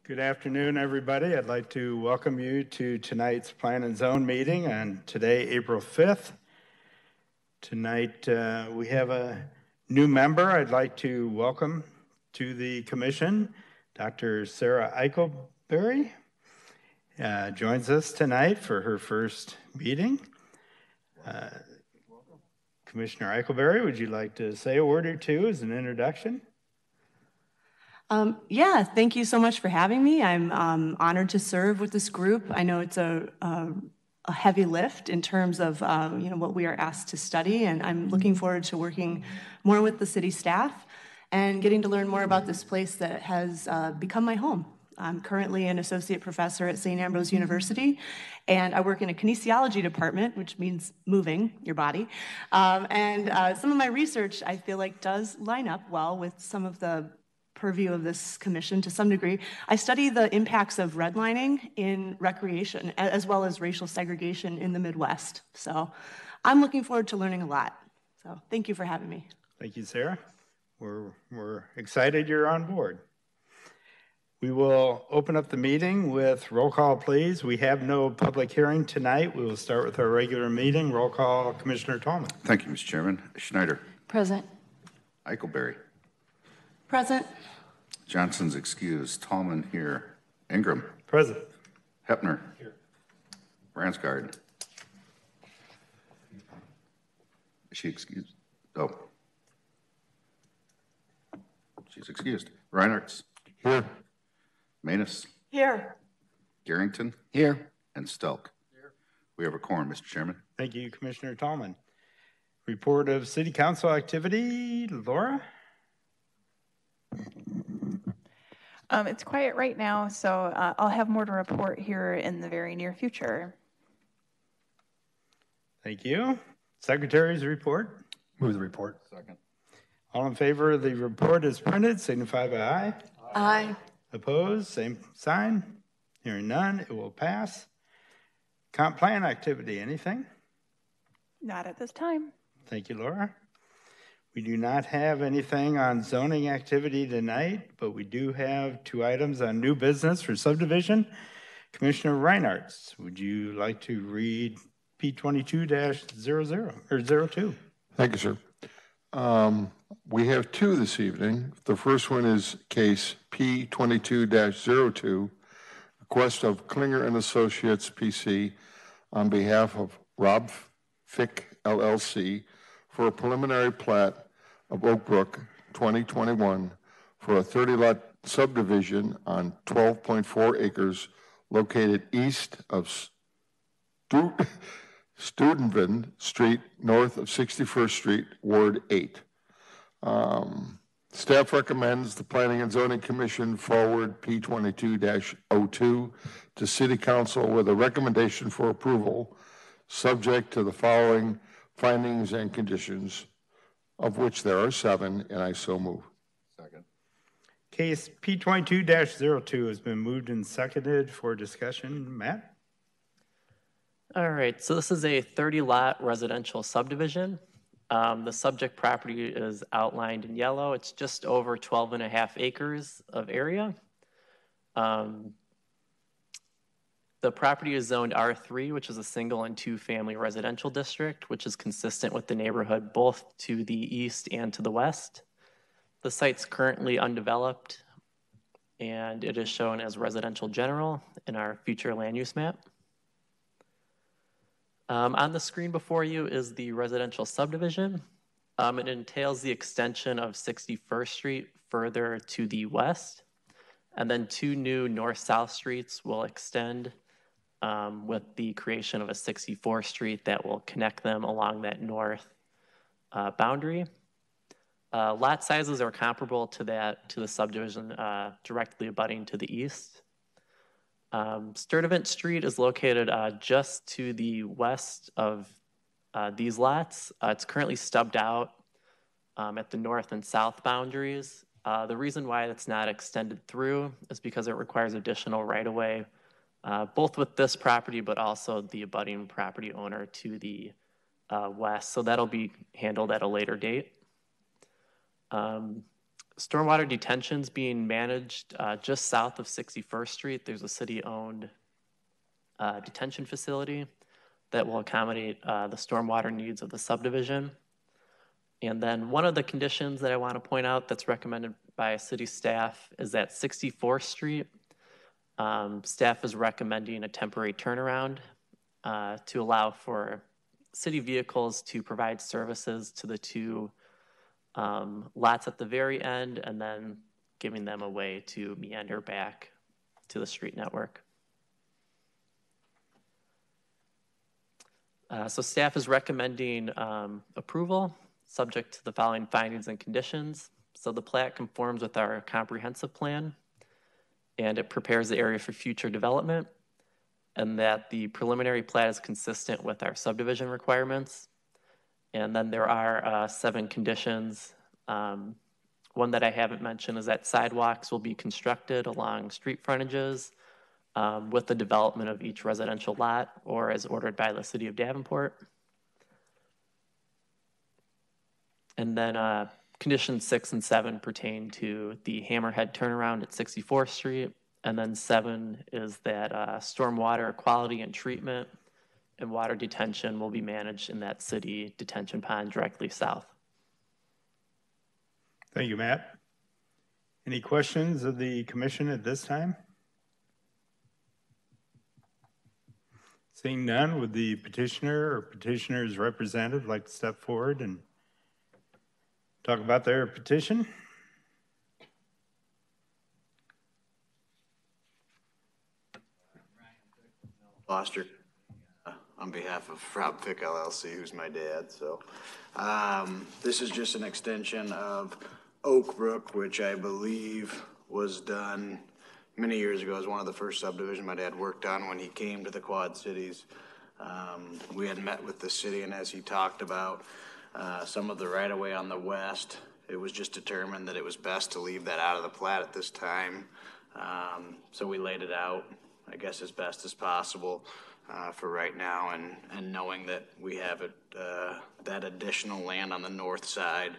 Good afternoon, everybody. I'd like to welcome you to tonight's Plan and Zone meeting on today, April 5th. Tonight, we have a new member I'd like to welcome to the commission. Dr. Sarah Eichelberry joins us tonight for her first meeting. Commissioner Eichelberry, would you like to say a word or two as an introduction? Yeah, thank you so much for having me. I'm honored to serve with this group. I know it's a heavy lift in terms of what we are asked to study, and I'm looking forward to working more with the city staff and getting to learn more about this place that has become my home. I'm currently an associate professor at St. Ambrose University, and I work in a kinesiology department, which means moving your body. Some of my research, I feel like, does line up well with some of the purview of this commission to some degree. I study the impacts of redlining in recreation, as well as racial segregation in the Midwest. So I'm looking forward to learning a lot. So thank you for having me. Thank you, Sarah. We're excited you're on board. We will open up the meeting with roll call, please. We have no public hearing tonight. We will start with our regular meeting. Roll call, Commissioner Tallman. Thank you, Mr. Chairman. Schneider. Present. Eichelberry. Present. Johnson's excused. Tallman here. Ingram. Present. Hepner. Here. Ransgard. Is she excused? Oh. She's excused. Reinhardt. Here. Manus. Here. Garrington. Here. And Stelk. Here. We have a quorum, Mr. Chairman. Thank you, Commissioner Tallman. Report of City Council activity, Laura? It's quiet right now, so I'll have more to report here in the very near future. Thank you. Secretary's report. Move the report. Second. All in favor of the report as printed, signify by aye. Aye. Opposed, same sign. Hearing none, it will pass. Comp plan activity, anything? Not at this time. Thank you, Laura. We do not have anything on zoning activity tonight, but we do have 2 items on new business for subdivision. Commissioner Reinhardt, would you like to read P22-00 or 02? Thank you, sir. We have 2 this evening. The first one is case P22-02, request of Klinger and Associates PC on behalf of Rob Fick LLC for a preliminary plat of Oak Brook 2021 for a 30-lot subdivision on 12.4 acres located east of Stuyvesant Street, north of 61st Street, Ward 8. Staff recommends the Planning and Zoning Commission forward P22-02 to City Council with a recommendation for approval, subject to the following findings and conditions, of which there are 7, and I so move. Second. Case P22-02 has been moved and seconded for discussion. Matt? All right, so this is a 30-lot residential subdivision. The subject property is outlined in yellow. It's just over 12.5 acres of area. The property is zoned R3, which is a single and 2-family residential district, which is consistent with the neighborhood both to the east and to the west. The site's currently undeveloped, and it is shown as residential general in our future land use map. On the screen before you is the residential subdivision. It entails the extension of 61st Street further to the west, and then 2 new north-south streets will extend with the creation of a 64th Street that will connect them along that north boundary. Lot sizes are comparable to the subdivision directly abutting to the east. Sturdivant Street is located just to the west of these lots. It's currently stubbed out at the north and south boundaries. The reason why it's not extended through is because it requires additional right-of-way, both with this property but also the abutting property owner to the west. So that'll be handled at a later date. stormwater detention's being managed just south of 61st Street. There's a city-owned detention facility that will accommodate the stormwater needs of the subdivision. And then one of the conditions that I want to point out that's recommended by city staff is that 64th Street, staff is recommending a temporary turnaround to allow for city vehicles to provide services to the two lots at the very end, and then giving them a way to meander back to the street network. So staff is recommending approval subject to the following findings and conditions. So the plat conforms with our comprehensive plan, and it prepares the area for future development, and that the preliminary plat is consistent with our subdivision requirements. And then there are 7 conditions. One that I haven't mentioned is that sidewalks will be constructed along street frontages with the development of each residential lot, or as ordered by the city of Davenport. And then conditions 6 and 7 pertain to the Hammerhead turnaround at 64th Street. And then 7 is that stormwater quality and treatment and water detention will be managed in that city detention pond directly south. Thank you, Matt. Any questions of the commission at this time? Seeing none, would the petitioner or petitioner's representative like to step forward and talk about their petition? Foster, on behalf of Rob Fick LLC, who's my dad. So this is just an extension of Oak Brook, which I believe was done many years ago. It was one of the first subdivisions my dad worked on when he came to the Quad Cities. We had met with the city, and as he talked about some of the right-of-way on the west, it was just determined that it was best to leave that out of the plat at this time. So we laid it out, I guess, as best as possible for right now, and knowing that we have it, that additional land on the north side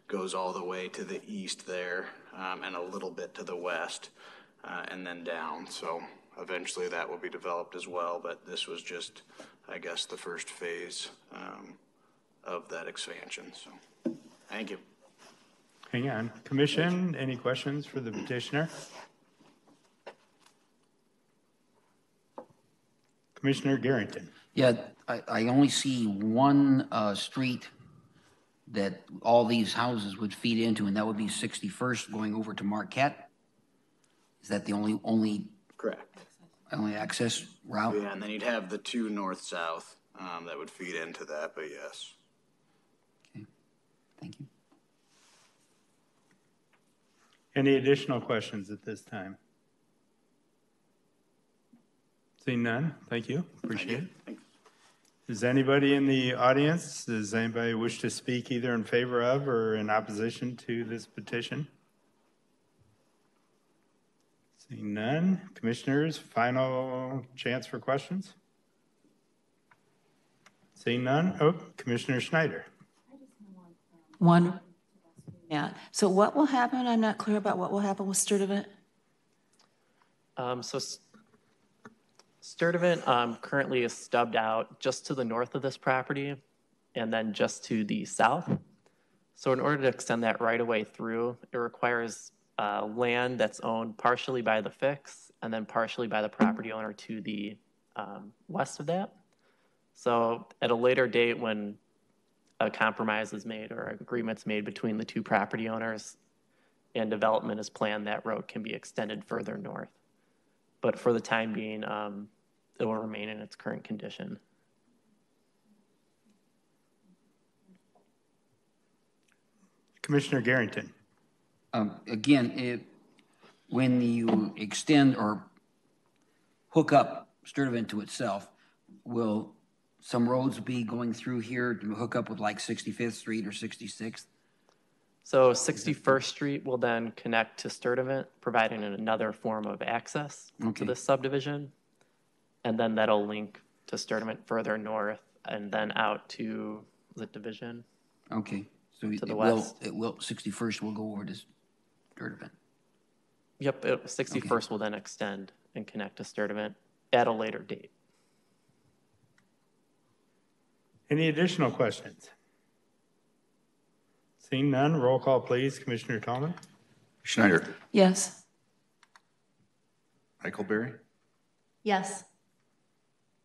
goes all the way to the east there, and a little bit to the west, and then down. So eventually that will be developed as well, but this was just, I guess, the first phase of that expansion. So thank you. Hang on. Commission, any questions for the petitioner? Commissioner Garrington. Yeah, I only see one street that all these houses would feed into, and that would be 61st going over to Marquette. Is that the only Correct. access route? Yeah, and then you'd have the 2 north-south that would feed into that, but yes. Okay, thank you. Any additional questions at this time? Seeing none, thank you. Appreciate it. Thanks. Does anybody in the audience, does anybody wish to speak either in favor of or in opposition to this petition? Seeing none, commissioners, final chance for questions? Seeing none, oh, Commissioner Schneider. One, yeah. So what will happen? I'm not clear about what will happen with Sturtevant. So Sturtevant currently is stubbed out just to the north of this property and then just to the south. So in order to extend that right of way through, it requires land that's owned partially by the Ficks and then partially by the property owner to the west of that. So at a later date, when a compromise is made or an agreement's made between the two property owners and development is planned, that road can be extended further north. But for the time being, it will remain in its current condition. Commissioner Garrington. Again, when you extend or hook up Sturtevant to itself, will some roads be going through here to hook up with like 65th Street or 66th? So 61st Street will then connect to Sturtevant, providing another form of access to this subdivision. And then that'll link to Sturtevant further north and then out to the division. Okay, so to the west. 61st will go over this. Sturtevant. Yep, 61st will then extend and connect to Sturtevant at a later date. Any additional questions? Seeing none, roll call, please. Commissioner Tallman? Schneider. Yes. Eichelberry. Yes.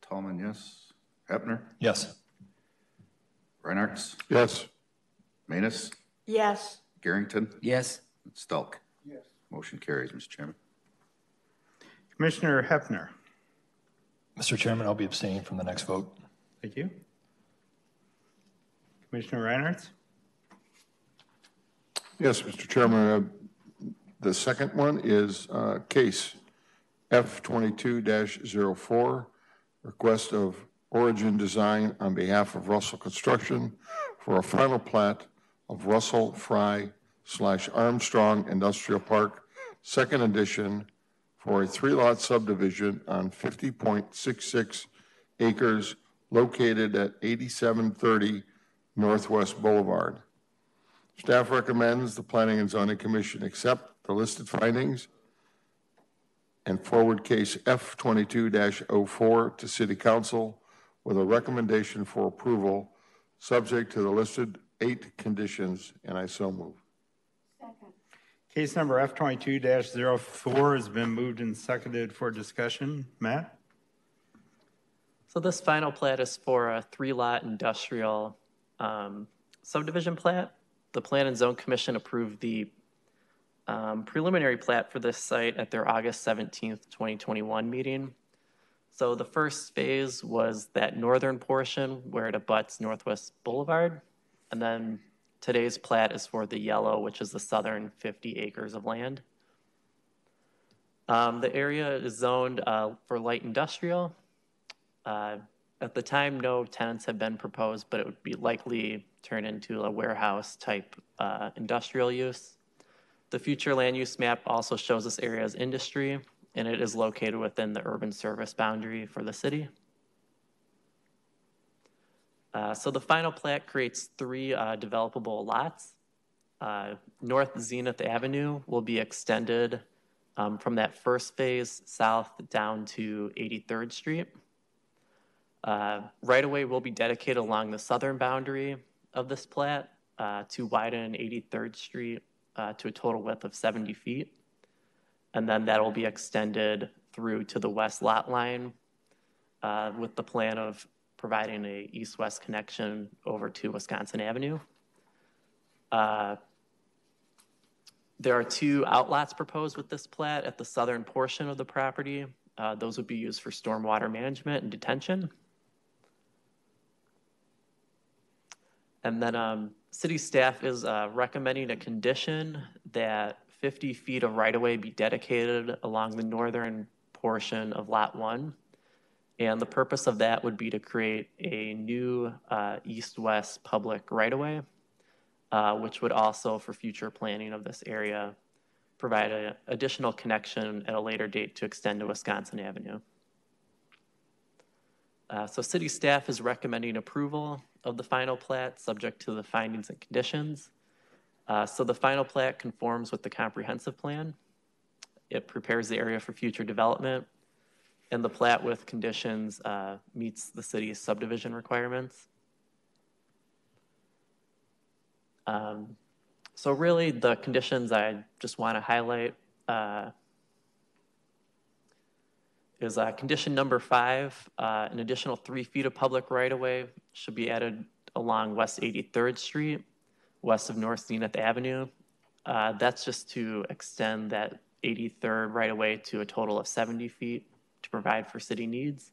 Tallman, yes. Hepner. Yes. Reinhardt. Yes. Manus. Yes. Garrington. Yes. Stelk. Yes. Motion carries, Mr. Chairman. Commissioner Hefner? Mr. Chairman, I'll be abstaining from the next vote. Thank you. Commissioner Reinhardt? Yes, Mr. Chairman. The second one is case F22-04, request of Origin Design on behalf of Russell Construction for a final plat of Russell Fry / Armstrong Industrial Park, second edition, for a 3-lot subdivision on 50.66 acres located at 8730 Northwest Boulevard. Staff recommends the Planning and Zoning Commission accept the listed findings and forward case F22-04 to City Council with a recommendation for approval subject to the listed 8 conditions, and I so move. Second. Case number F22-04 has been moved and seconded for discussion. Matt? So this final plat is for a 3-lot industrial subdivision plat. The Plan and Zone Commission approved the preliminary plat for this site at their August 17th, 2021 meeting. So the first phase was that northern portion where it abuts Northwest Boulevard. And then today's plat is for the yellow, which is the southern 50 acres of land. The area is zoned for light industrial. At the time, no tenants have been proposed, but it would be likely turn into a warehouse type industrial use. The future land use map also shows this area as industry, and it is located within the urban service boundary for the city. So the final plat creates 3 developable lots. North Zenith Avenue will be extended from that first phase south down to 83rd Street. Right-of-way will be dedicated along the southern boundary of this plat to widen 83rd Street to a total width of 70 feet. And then that will be extended through to the west lot line with the plan of providing a east-west connection over to Wisconsin Avenue. There are 2 outlots proposed with this plat at the southern portion of the property. Those would be used for stormwater management and detention. And then city staff is recommending a condition that 50 feet of right-of-way be dedicated along the northern portion of Lot 1. And the purpose of that would be to create a new east-west public right-of-way, which would also, for future planning of this area, provide an additional connection at a later date to extend to Wisconsin Avenue. So city staff is recommending approval of the final plat subject to the findings and conditions. So the final plat conforms with the comprehensive plan. It prepares the area for future development, and the plat with conditions meets the city's subdivision requirements. So really the conditions I just want to highlight is condition number 5, an additional 3 feet of public right-of-way should be added along West 83rd Street, west of North Zenith Avenue. That's just to extend that 83rd right-of-way to a total of 70 feet to provide for city needs.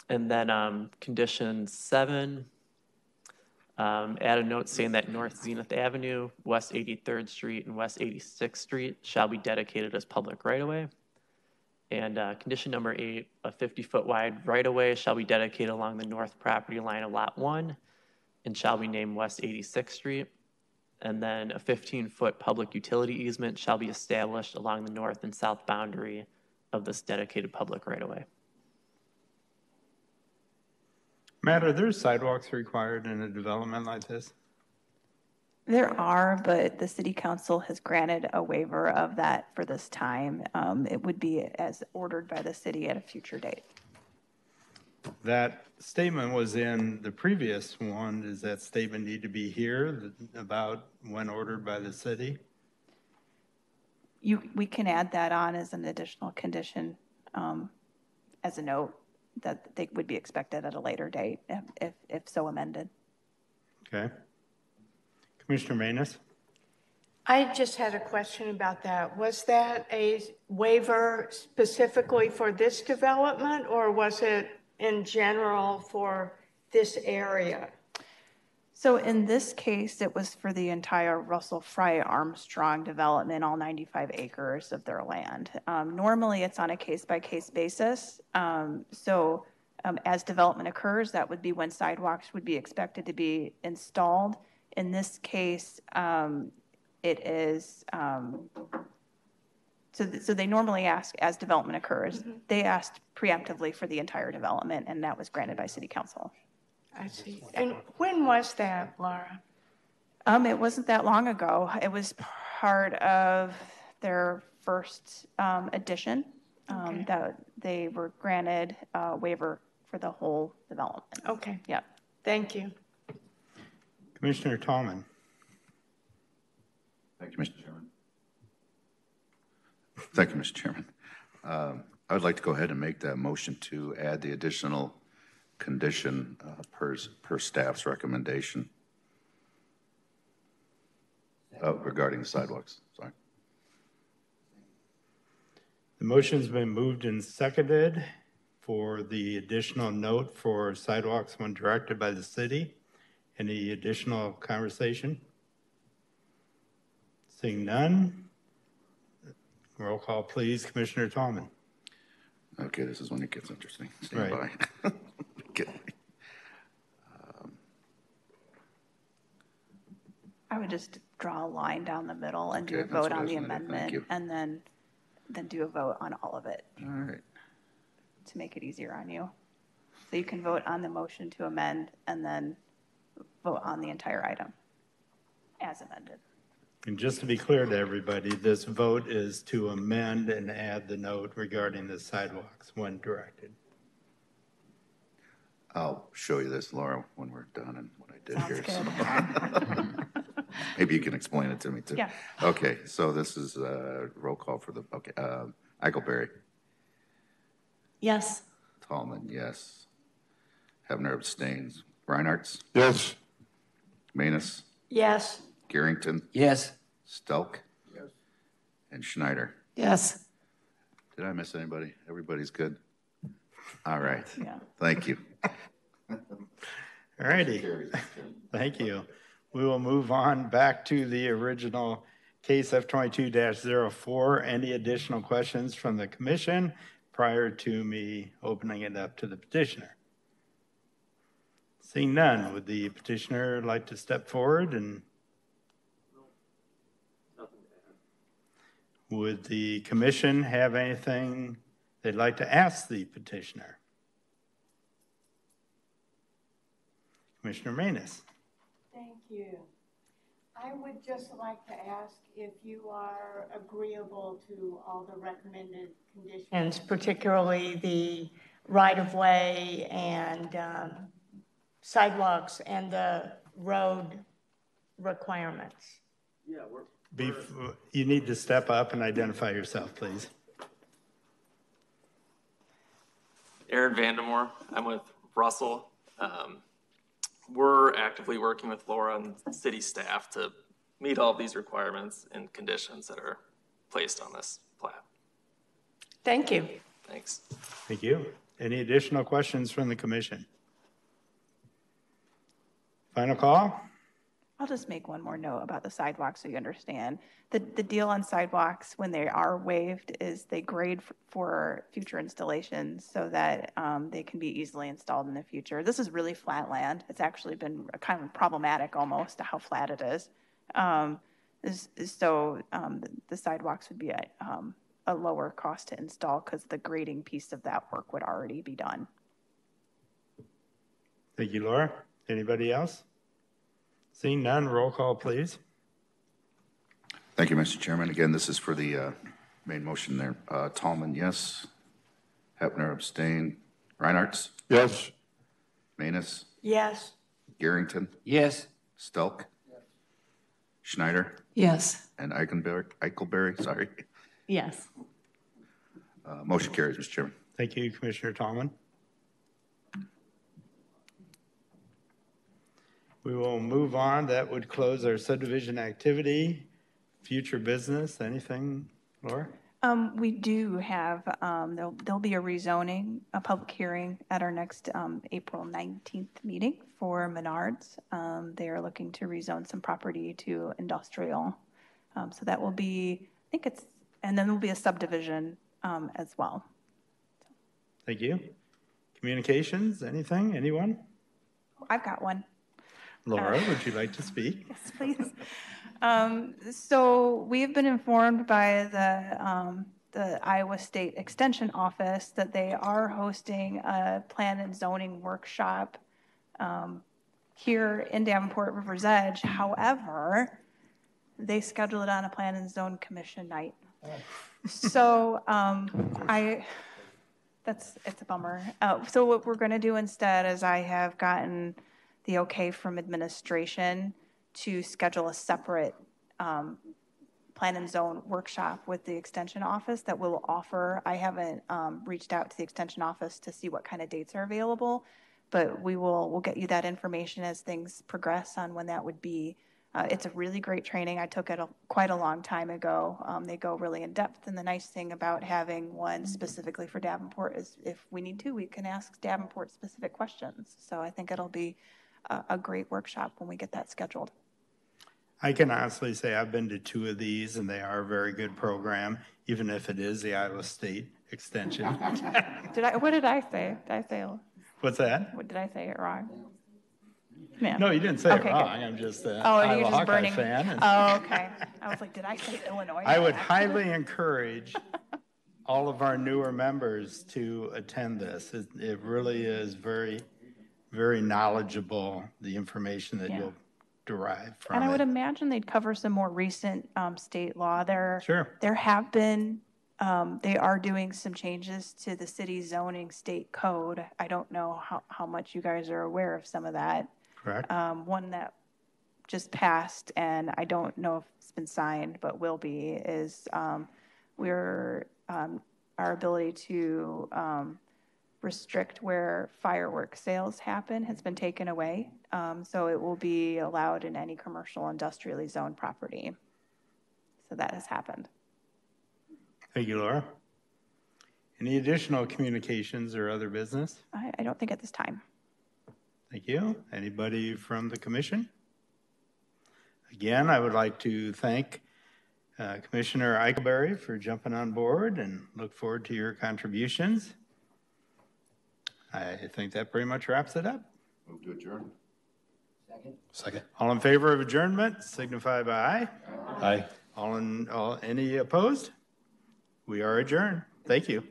And then condition 7, add a note saying that North Zenith Avenue, West 83rd Street, and West 86th Street shall be dedicated as public right-of-way. And condition number 8, a 50-foot wide right-of-way shall be dedicated along the north property line of Lot 1 and shall be named West 86th Street. And then a 15-foot public utility easement shall be established along the north and south boundary of this dedicated public right-of-way. Matt, are there sidewalks required in a development like this? There are, but the city council has granted a waiver of that for this time. It would be as ordered by the city at a future date. That statement was in the previous one. Does that statement need to be here about when ordered by the city? We can add that on as an additional condition, as a note that they would be expected at a later date if so amended. Okay. Commissioner Manus? I just had a question about that. Was that a waiver specifically for this development, or was it in general for this area? So in this case, it was for the entire Russell Fry Armstrong development, all 95 acres of their land. Normally, it's on a case-by-case basis. As development occurs, that would be when sidewalks would be expected to be installed. In this case, it is, so they normally ask as development occurs. Mm-hmm. They asked preemptively for the entire development, and that was granted by City Council. I see. And when was that, Laura? It wasn't that long ago. It was part of their first edition that they were granted a waiver for the whole development. Okay. Yeah. Thank you. Commissioner Tallman. Thank you, Mr. Chairman. Thank you, Mr. Chairman. I would like to go ahead and make that motion to add the additional condition per staff's recommendation regarding the sidewalks. Sorry. The motion's been moved and seconded for the additional note for sidewalks when directed by the city. Any additional conversation? Seeing none, roll call, please. Commissioner Tallman. Okay, this is when it gets interesting. Stand right. by. Okay. I would just draw a line down the middle and do a Okay, vote that's what I on was the gonna do. Thank amendment, you. and then do a vote on all of it All right. to make it easier on you. So you can vote on the motion to amend and then vote on the entire item as amended. And just to be clear to everybody, this vote is to amend and add the note regarding the sidewalks when directed. I'll show you this, Laura, when we're done and what I did Sounds here. good. So. Maybe you can explain it to me too. Yeah. Okay, so this is roll call for the, okay, Eichelberry, Yes. Tallman, yes. Hebner abstains. Reinhardt, Yes. Manus, Yes. Garrington, Yes. Stelk, yes. And Schneider. Yes. Did I miss anybody? Everybody's good? All right. Yeah. Thank you. All righty. Thank you. We will move on back to the original case F22-04. Any additional questions from the commission prior to me opening it up to the petitioner? Seeing none, would the petitioner like to step forward and would the commission have anything they'd like to ask the petitioner? Commissioner Manus. Thank you. I would just like to ask if you are agreeable to all the recommended conditions, particularly the right-of-way and sidewalks and the road requirements. Yeah, you need to step up and identify yourself, please. Aaron Vandemore. I'm with Russell. We're actively working with Laura and city staff to meet all of these requirements and conditions that are placed on this plat. Thank you. Thanks. Thank you. Any additional questions from the commission? Final call? I'll just make one more note about the sidewalks so you understand. The deal on sidewalks when they are waived is they grade for future installations so that they can be easily installed in the future. This is really flat land. It's actually been kind of problematic almost how flat it is. So the sidewalks would be at a lower cost to install because the grading piece of that work would already be done. Thank you, Laura. Anybody else? Seeing none, roll call, please. Thank you, Mr. Chairman. Again, this is for the main motion there. Tallman, yes. Hepner, abstain. Reinhardt? Yes. Manus? Yes. Garrington? Yes. Stelk? Schneider? Yes. And Eichelberry, sorry. Yes. Motion carries, Mr. Chairman. Thank you, Commissioner Tallman. We will move on. That would close our subdivision activity. Future business, anything, Laura? We do have, there'll be a rezoning, a public hearing at our next April 19th meeting for Menards. They are looking to rezone some property to industrial. So that will be, I think it's, and then there'll be a subdivision as well. Thank you. Communications, anything, anyone? I've got one. Laura, would you like to speak? Yes, please. So we've been informed by the Iowa State Extension Office that they are hosting a plan and zoning workshop here in Davenport River's Edge. However, they scheduled it on a plan and zone commission night. So it's a bummer. So what we're going to do instead is I have gotten the okay from administration to schedule a separate plan and zone workshop with the extension office that will offer. I haven't reached out to the extension office to see what kind of dates are available, but we'll get you that information as things progress on when that would be. It's a really great training. I took it quite a long time ago. They go really in depth, and the nice thing about having one specifically for Davenport is if we need to, we can ask Davenport specific questions. So I think it'll be a great workshop when we get that scheduled. I can honestly say I've been to 2 of these, and they are a very good program, even if it is the Iowa State Extension. What did I say? Did I say? What's that? What did I say it wrong? Yeah. No, you didn't say Okay, it wrong. good. I'm just an Oh, Iowa you're just Hawkeye burning. fan. Oh, okay. I was like, did I say Illinois? I would highly encourage all of our newer members to attend this. It really is very, very knowledgeable, the information that you'll derive from it. And I would imagine they'd cover some more recent state law. Sure. There have been, they are doing some changes to the city zoning state code. I don't know how much you guys are aware of some of that. Correct. One that just passed, and I don't know if it's been signed, but will be, is our ability to restrict where fireworks sales happen has been taken away. So it will be allowed in any commercial industrially zoned property. So that has happened. Thank you, Laura. Any additional communications or other business? I don't think at this time. Thank you. Anybody from the commission? Again, I would like to thank Commissioner Eichelberry for jumping on board and look forward to your contributions. I think that pretty much wraps it up. Move to adjourn. Second. All in favor of adjournment, signify by aye. Aye. Any opposed? We are adjourned. Thank you.